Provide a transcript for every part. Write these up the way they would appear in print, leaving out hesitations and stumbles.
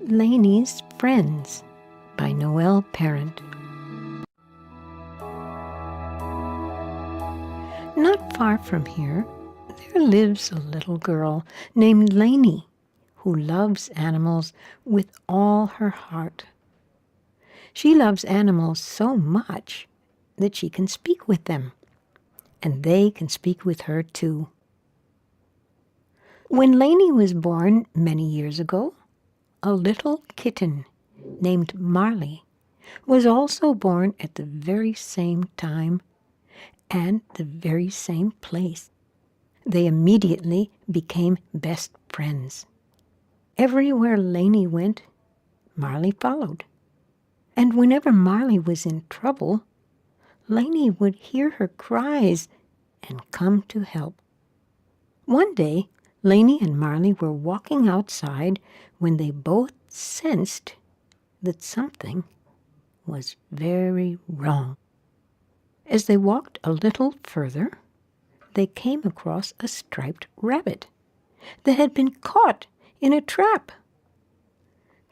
Laney's Friends by Noel Parent. Not far from here, there lives a little girl named Laney who loves animals with all her heart. She loves animals so much that she can speak with them, and they can speak with her too. When Laney was born many years ago, a little kitten named Marley was also born at the very same time and the very same place. They immediately became best friends. Everywhere Laney went, Marley followed. And whenever Marley was in trouble, Laney would hear her cries and come to help. One day, Laney and Marley were walking outside when they both sensed that something was very wrong. As they walked a little further, they came across a striped rabbit that had been caught in a trap.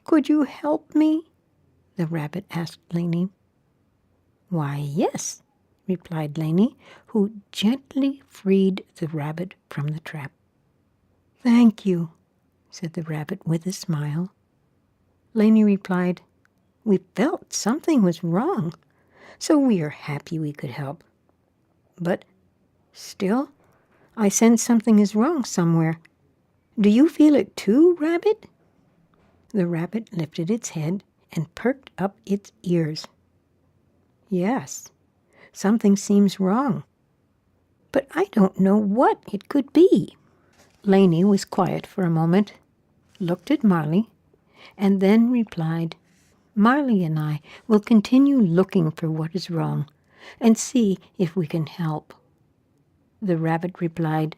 "Could you help me?" the rabbit asked Laney. "Why, yes," replied Laney, who gently freed the rabbit from the trap. "Thank you," said the rabbit with a smile. Laney replied, "We felt something was wrong, so we are happy we could help. But still, I sense something is wrong somewhere. Do you feel it too, Rabbit?" The rabbit lifted its head and perked up its ears. "Yes, something seems wrong, but I don't know what it could be." Laney was quiet for a moment, looked at Marley, and then replied, "Marley and I will continue looking for what is wrong and see if we can help." The rabbit replied,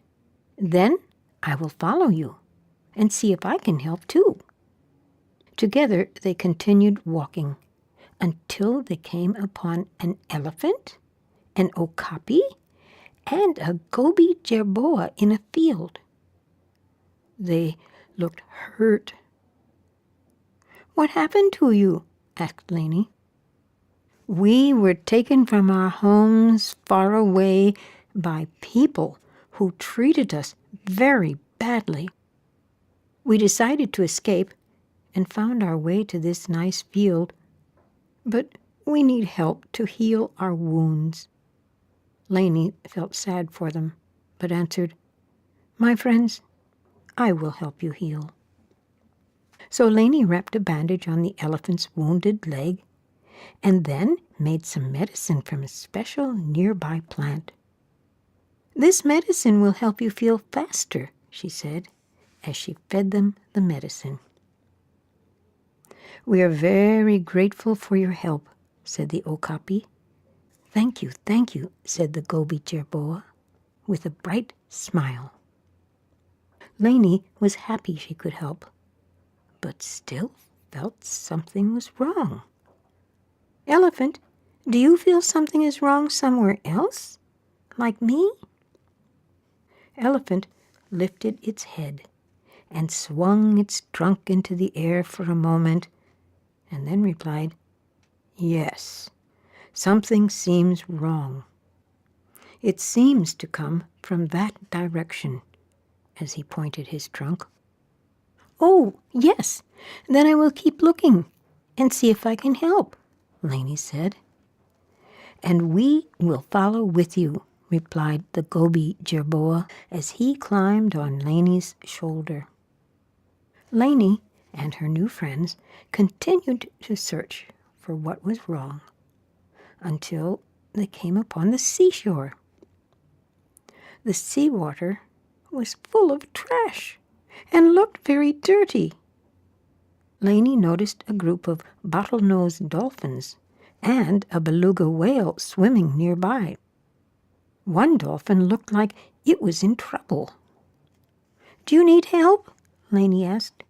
"Then I will follow you and see if I can help too." Together they continued walking until they came upon an elephant, an okapi, and a goby jerboa in a field. They looked hurt. "What happened to you?" asked Laney. "We were taken from our homes far away by people who treated us very badly. We decided to escape and found our way to this nice field, but we need help to heal our wounds." Laney felt sad for them, but answered, "My friends, I will help you heal." So Laney wrapped a bandage on the elephant's wounded leg and then made some medicine from a special nearby plant. "This medicine will help you feel faster," she said, as she fed them the medicine. "We are very grateful for your help," said the okapi. Thank you," said the goby jerboa with a bright smile. Laney was happy she could help, but still felt something was wrong. "Elephant, do you feel something is wrong somewhere else, like me?" Elephant lifted its head and swung its trunk into the air for a moment, and then replied, "Yes, something seems wrong. It seems to come from that direction," as he pointed his trunk. "Oh, yes, then I will keep looking and see if I can help," Laney said. "And we will follow with you," replied the goby jerboa as he climbed on Laney's shoulder. Laney and her new friends continued to search for what was wrong until they came upon the seashore. The seawater was full of trash and looked very dirty. Laney noticed a group of bottlenose dolphins and a beluga whale swimming nearby. One dolphin looked like it was in trouble. "Do you need help?" Laney asked.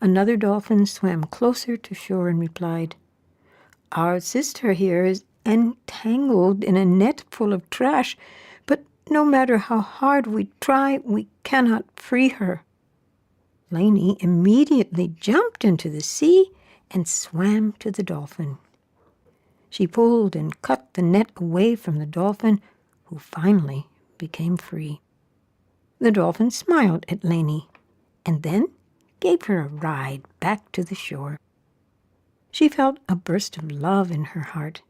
Another dolphin swam closer to shore and replied, "Our sister here is entangled in a net full of trash, but no matter how hard we try, we cannot free her." Laney immediately jumped into the sea and swam to the dolphin. She pulled and cut the net away from the dolphin, who finally became free. The dolphin smiled at Laney and then gave her a ride back to the shore. She felt a burst of love in her heart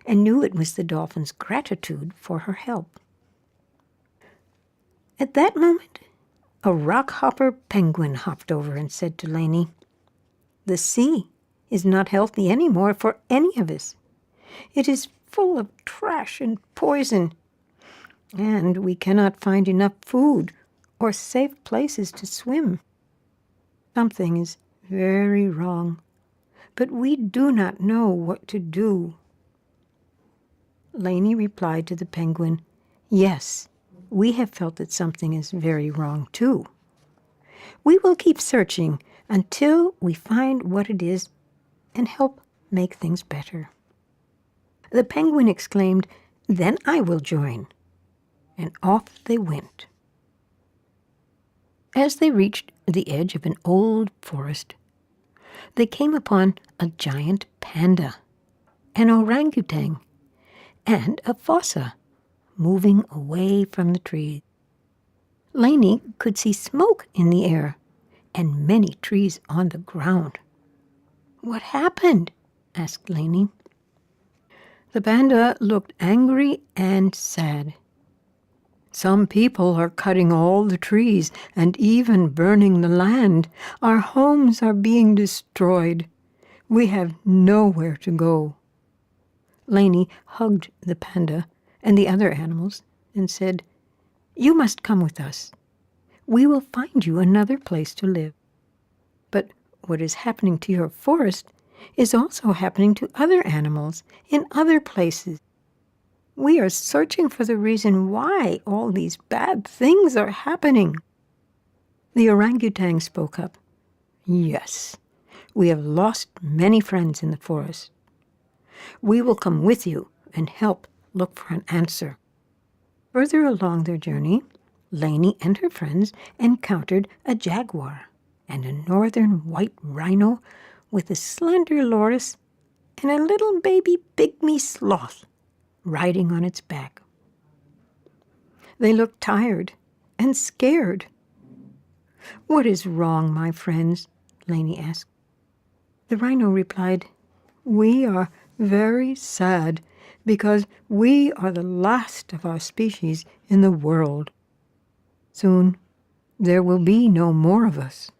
and knew it was the dolphin's gratitude for her help. At that moment, a rockhopper penguin hopped over and said to Laney, "The sea is not healthy anymore for any of us. It is full of trash and poison, and we cannot find enough food or safe places to swim. Something is very wrong, but we do not know what to do." Laney replied to the penguin, "Yes, we have felt that something is very wrong too. We will keep searching until we find what it is and help make things better." The penguin exclaimed, "Then I will join." And off they went. As they reached the edge of an old forest, they came upon a giant panda, an orangutan, and a fossa moving away from the trees. Laney could see smoke in the air and many trees on the ground. "What happened?" asked Laney. The panda looked angry and sad. "Some people are cutting all the trees and even burning the land. Our homes are being destroyed. We have nowhere to go." Laney hugged the panda and the other animals and said, "You must come with us. We will find you another place to live. But what is happening to your forest is also happening to other animals in other places. We are searching for the reason why all these bad things are happening." The orangutan spoke up. "Yes, we have lost many friends in the forest. We will come with you and help look for an answer." Further along their journey, Laney and her friends encountered a jaguar and a northern white rhino with a slender loris and a little baby pygmy sloth riding on its back. They looked tired and scared. "What is wrong, my friends?" Laney asked. The rhino replied, "We are very sad because we are the last of our species in the world. Soon there will be no more of us.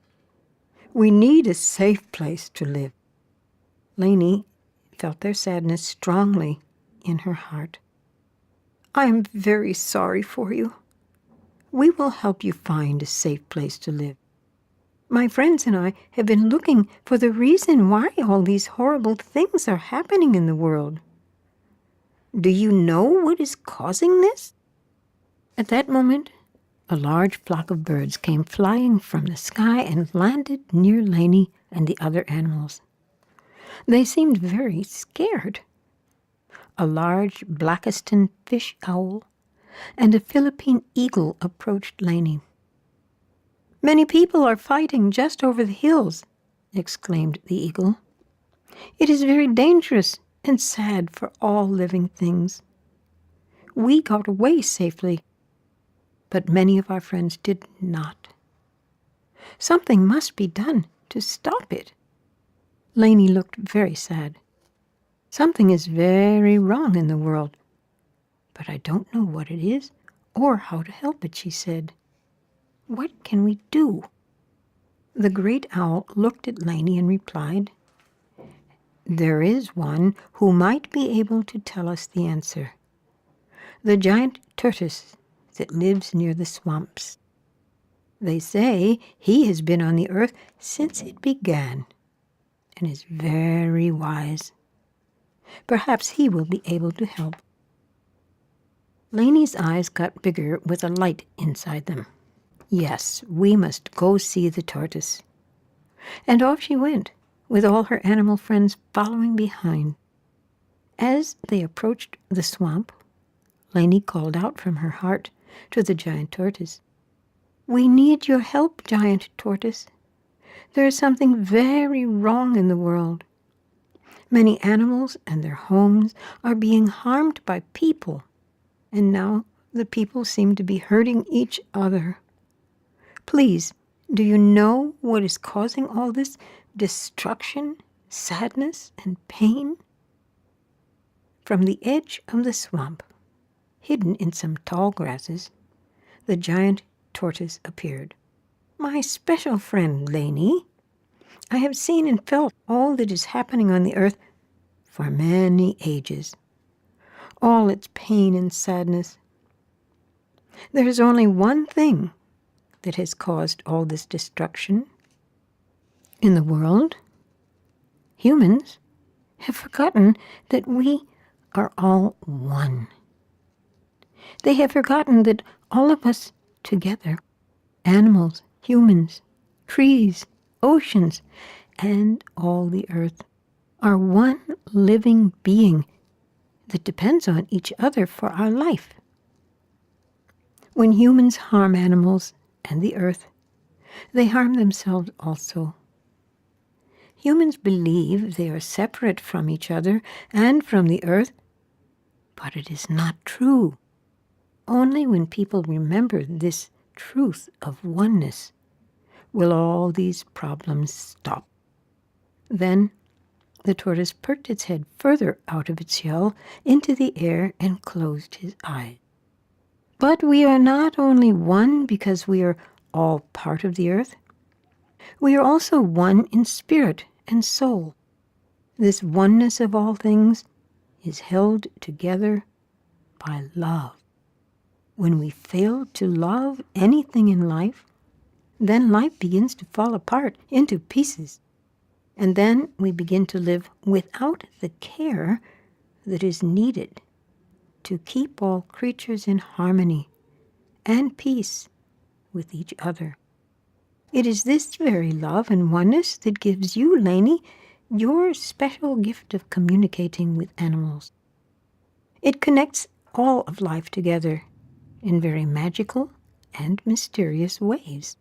We need a safe place to live." Laney felt their sadness strongly in her heart. "I am very sorry for you. We will help you find a safe place to live. My friends and I have been looking for the reason why all these horrible things are happening in the world. Do you know what is causing this?" At that moment, a large flock of birds came flying from the sky and landed near Laney and the other animals. They seemed very scared. A large Blackiston fish owl and a Philippine eagle approached Laney. "Many people are fighting just over the hills," exclaimed the eagle. "It is very dangerous and sad for all living things. We got away safely, but many of our friends did not. Something must be done to stop it." Laney looked very sad. "Something is very wrong in the world, but I don't know what it is or how to help it," she said. "What can we do?" The great owl looked at Laney and replied, "There is one who might be able to tell us the answer. The giant tortoise that lives near the swamps. They say he has been on the earth since it began and is very wise. Perhaps he will be able to help." Laney's eyes got bigger with a light inside them. "Yes, we must go see the tortoise." And off she went, with all her animal friends following behind. As they approached the swamp, Laney called out from her heart to the giant tortoise, "We need your help, Giant Tortoise. There is something very wrong in the world. Many animals and their homes are being harmed by people, and now the people seem to be hurting each other. Please, do you know what is causing all this destruction, sadness, and pain?" From the edge of the swamp, hidden in some tall grasses, the giant tortoise appeared. "My special friend, Laney, I have seen and felt all that is happening on the earth for many ages, all its pain and sadness. There is only one thing that has caused all this destruction in the world. Humans have forgotten that we are all one. They have forgotten that all of us together, animals, humans, trees, oceans, and all the earth, are one living being that depends on each other for our life. When humans harm animals and the earth, they harm themselves also. Humans believe they are separate from each other and from the earth, but it is not true. Only when people remember this truth of oneness will all these problems stop." Then the tortoise perked its head further out of its shell into the air and closed his eyes. "But we are not only one because we are all part of the earth. We are also one in spirit and soul. This oneness of all things is held together by love. When we fail to love anything in life, then life begins to fall apart into pieces. And then we begin to live without the care that is needed to keep all creatures in harmony and peace with each other. It is this very love and oneness that gives you, Laney, your special gift of communicating with animals. It connects all of life together in very magical and mysterious ways."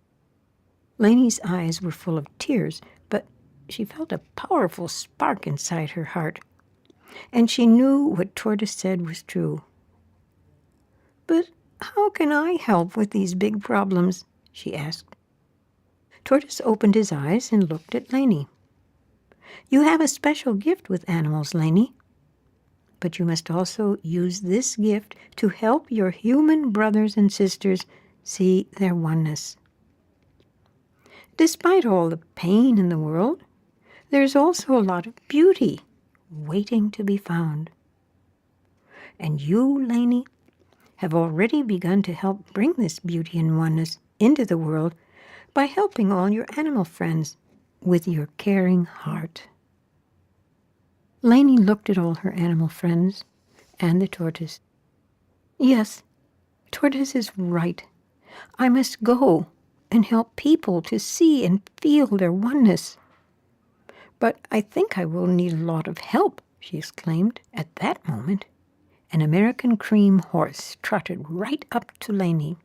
Laney's eyes were full of tears, but she felt a powerful spark inside her heart, and she knew what Tortoise said was true. "But how can I help with these big problems?" she asked. Tortoise opened his eyes and looked at Laney. "You have a special gift with animals, Laney, but you must also use this gift to help your human brothers and sisters see their oneness. Despite all the pain in the world, there's also a lot of beauty waiting to be found. And you, Laney, have already begun to help bring this beauty and oneness into the world by helping all your animal friends with your caring heart." Laney looked at all her animal friends and the tortoise. "Yes, Tortoise is right. I must go and help people to see and feel their oneness. But I think I will need a lot of help," she exclaimed. At that moment, an American cream horse trotted right up to Laney.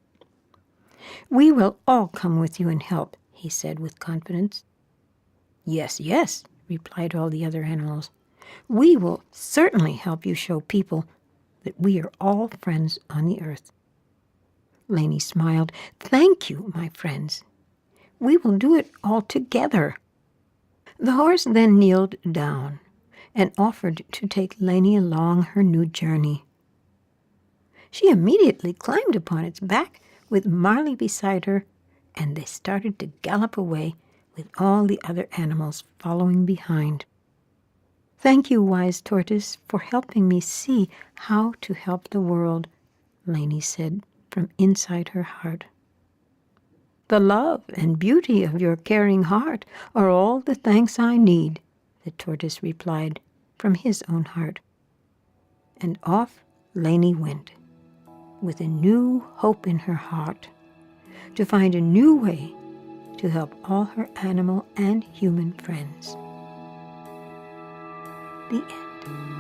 "We will all come with you and help," he said with confidence. "Yes, yes," replied all the other animals. "We will certainly help you show people that we are all friends on the earth." Laney smiled. "Thank you, my friends. We will do it all together." The horse then kneeled down and offered to take Laney along her new journey. She immediately climbed upon its back with Marley beside her, and they started to gallop away with all the other animals following behind. "Thank you, wise tortoise, for helping me see how to help the world," Laney said from inside her heart. "The love and beauty of your caring heart are all the thanks I need," the tortoise replied from his own heart. And off Laney went, with a new hope in her heart, to find a new way to help all her animal and human friends. The end.